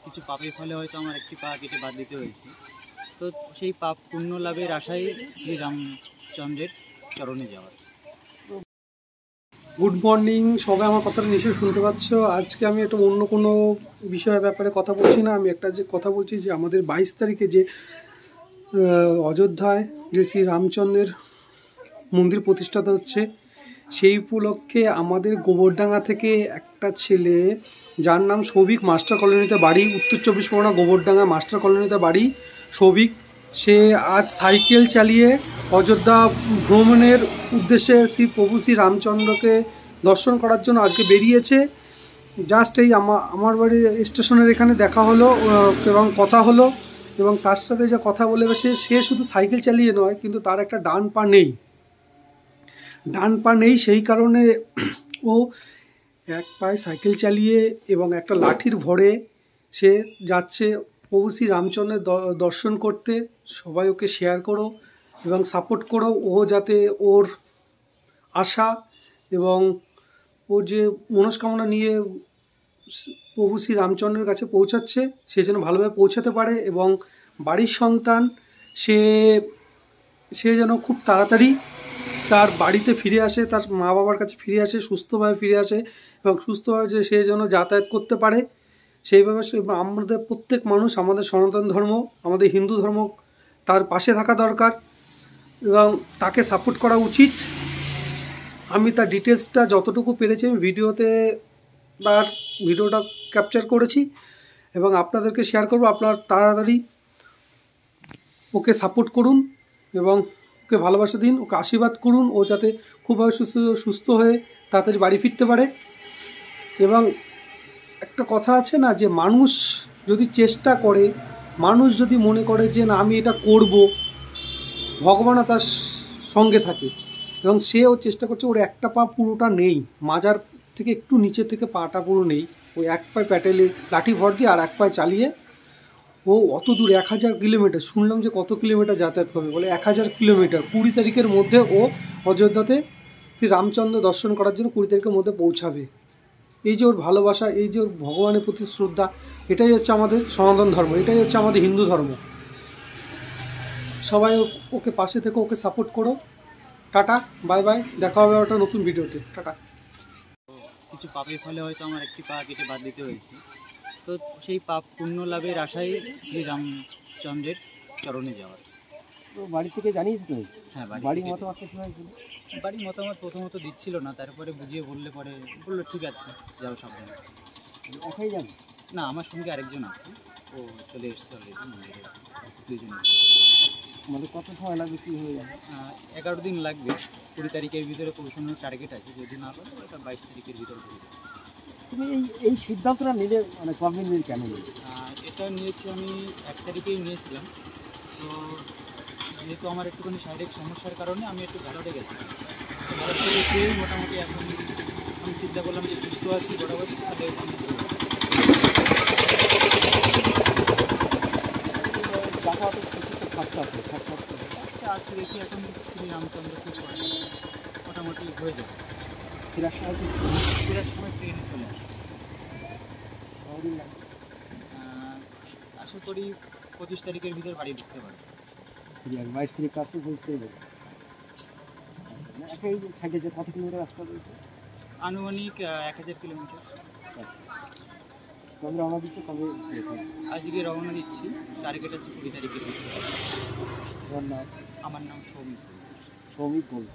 কিছু পাপের ফলে হয়তো আমার একটি পা কেটে বাদ দিতে হয়েছে। তো সেই পাপ পুণ্য লাভের আশায় শ্রীরামচন্দ্রের চরণে যাওয়ার। গুড মর্নিং, সবাই আমার কথাটা নিশ্চয়ই শুনতে পাচ্ছ। আজকে আমি একটা অন্য কোনো বিষয়ের ব্যাপারে কথা বলছি না, আমি একটা যে কথা বলছি যে আমাদের 22 তারিখে যে অযোধ্যায় যে শ্রী রামচন্দ্রের মন্দির প্রতিষ্ঠাতা হচ্ছে, সেই উপলক্ষে আমাদের গোবরডাঙ্গা থেকে একটা ছেলে, যার নাম সৌভিক, মাস্টার কলোনিতে বাড়ি, উত্তর 24 পরগনা গোবরডাঙ্গা মাস্টার কলোনিতে বাড়ি সৌভিক। সে আজ সাইকেল চালিয়ে অযোধ্যা ভ্রমণের উদ্দেশ্যে প্রভু শ্রী রামচন্দ্রকে দর্শন করার জন্য আজকে বেরিয়েছে। জাস্ট এই আমার বাড়ি স্টেশনের এখানে দেখা হলো এবং কথা হলো, এবং তার সাথে যে কথা বলে সে শুধু সাইকেল চালিয়ে নয়, কিন্তু তার একটা ডান পা নেই, সেই কারণে ও এক পায়ে সাইকেল চালিয়ে এবং একটা লাঠির ভরে সে যাচ্ছে প্রভু শ্রী রামচন্দ্রের দর্শন করতে। সবাই ওকে শেয়ার করো এবং সাপোর্ট করো, ও যাতে ওর আশা এবং ওর যে মনস্কামনা নিয়ে প্রভু শ্রী রামচন্দ্রের কাছে পৌঁছাচ্ছে, সে যেন ভালোভাবে পৌঁছাতে পারে, এবং বাড়ির সন্তান সে যেন খুব তাড়াতাড়ি তার বাড়িতে ফিরে আসে, তার মা বাবার কাছে ফিরে আসে, সুস্থভাবে ফিরে আসে, এবং সুস্থভাবে যে সে যেন যাতায়াত করতে পারে সেইভাবে আমাদের প্রত্যেক মানুষ, আমাদের সনাতন ধর্ম, আমাদের হিন্দু ধর্ম তার পাশে থাকা দরকার এবং তাকে সাপোর্ট করা উচিত। আমি তার ডিটেলসটা যতটুকু পেরেছি আমি তার ভিডিওটা ক্যাপচার করেছি এবং আপনাদেরকে শেয়ার করব। আপনারা তাড়াতাড়ি ওকে সাপোর্ট করুন এবং ওকে ভালোবাসা দিন, ওকে আশীর্বাদ করুন, ও যাতে খুবভাবে সুস্থ হয়ে তাড়াতাড়ি বাড়ি ফিরতে পারে। এবং একটা কথা আছে না, যে মানুষ যদি চেষ্টা করে, মানুষ যদি মনে করে যে না আমি এটা করব, ভগবানও তার সঙ্গে থাকে, এবং সেও চেষ্টা করছে। ওর একটা পা পুরোটা নেই, মাজার থেকে একটু নিচে থেকে পাটা পুরো নেই, ওই এক পায়ে প্যাটেলে লাঠি ভর দিয়ে আর এক পায়ে চালিয়ে ও অত দূর 1000 কিলোমিটার, শুনলাম যে কত কিলোমিটার যাতায়াত করবে, বলে 1000 কিলোমিটার 20 তারিখের মধ্যে ও অযোধ্যাতে শ্রী রামচন্দ্র দর্শন করার জন্য 20 তারিখের মধ্যে পৌঁছাবে। এই যে ওর ভালোবাসা, এই যে ওর ভগবানের প্রতি শ্রদ্ধা, এটাই হচ্ছে আমাদের সনাতন ধর্ম, এটাই হচ্ছে আমাদের হিন্দু ধর্ম। সবাই ওকে পাশে থেকে ওকে সাপোর্ট করো। টাটা, বাই বাই, দেখা হবে একটা নতুন ভিডিওতে। টাটা। কিছু পাপের ফলে হয়তো আমার একটি পা কেটে বাদ দিতে হয়েছে। তো সেই পাপ পুণ্য লাভের আশায় শ্রীরামচন্দ্রের চরণে যাওয়ার। তো বাড়ি থেকে জানিস তো? হ্যাঁ, বাড়ির মতামত কি হয়েছিল? বাড়ির মতামত প্রথমত দিচ্ছিল না, তারপরে বুঝিয়ে বললে পরে বললো ঠিক আছে যাও সাবধানে। একাই যাবে? না, আমার সঙ্গে আরেকজন আছে, ও চলে এসছে অলরেডি মন্দিরে, 2 জন। মানে কত সময় লাগবে, কী হয়ে যাবে? 11 দিন লাগবে, 20 তারিখের ভিতরে পৌঁছানোর টার্গেট আছে। যদি না পারে ওটা 22 তারিখের ভিতরে পৌঁছে যাবে। তুমি এই সিদ্ধান্তটা নিলে মানে কবে নিলে, কেন নিলে? এটা নিয়েছি আমি 1 তারিখেই নিয়েছিলাম। তো যেহেতু আমার একটুখানি শারীরিক সমস্যার কারণে আমি একটু ভারতে গেছি, তো ভারত থেকে এসেই মোটামুটি এখন আমি চিন্তা করলাম যে সুস্থ আছি বরাবরই, তাহলে খরচা আছে দেখি এখন শ্রী রামচন্দ্রকে মোটামুটি হয়ে যাবে। ফেরার সময় ট্রেনে চলে আসে। আশা করি 25 তারিখের ভিতরে বাড়ি ঢুকতে পারবে। 22 তারিখ কাজ তো বুঝতে হবে। একাই সাইকেল যে কত কিলোমিটার রাস্তা রয়েছে? আনুমানিক 1000 কিলোমিটার। কবে রওনা দিচ্ছে, কবে? আজকে রওনা দিচ্ছি, টার্গেট আছে 20 তারিখের ভিতরে। আমার নাম সৌমিক গোল।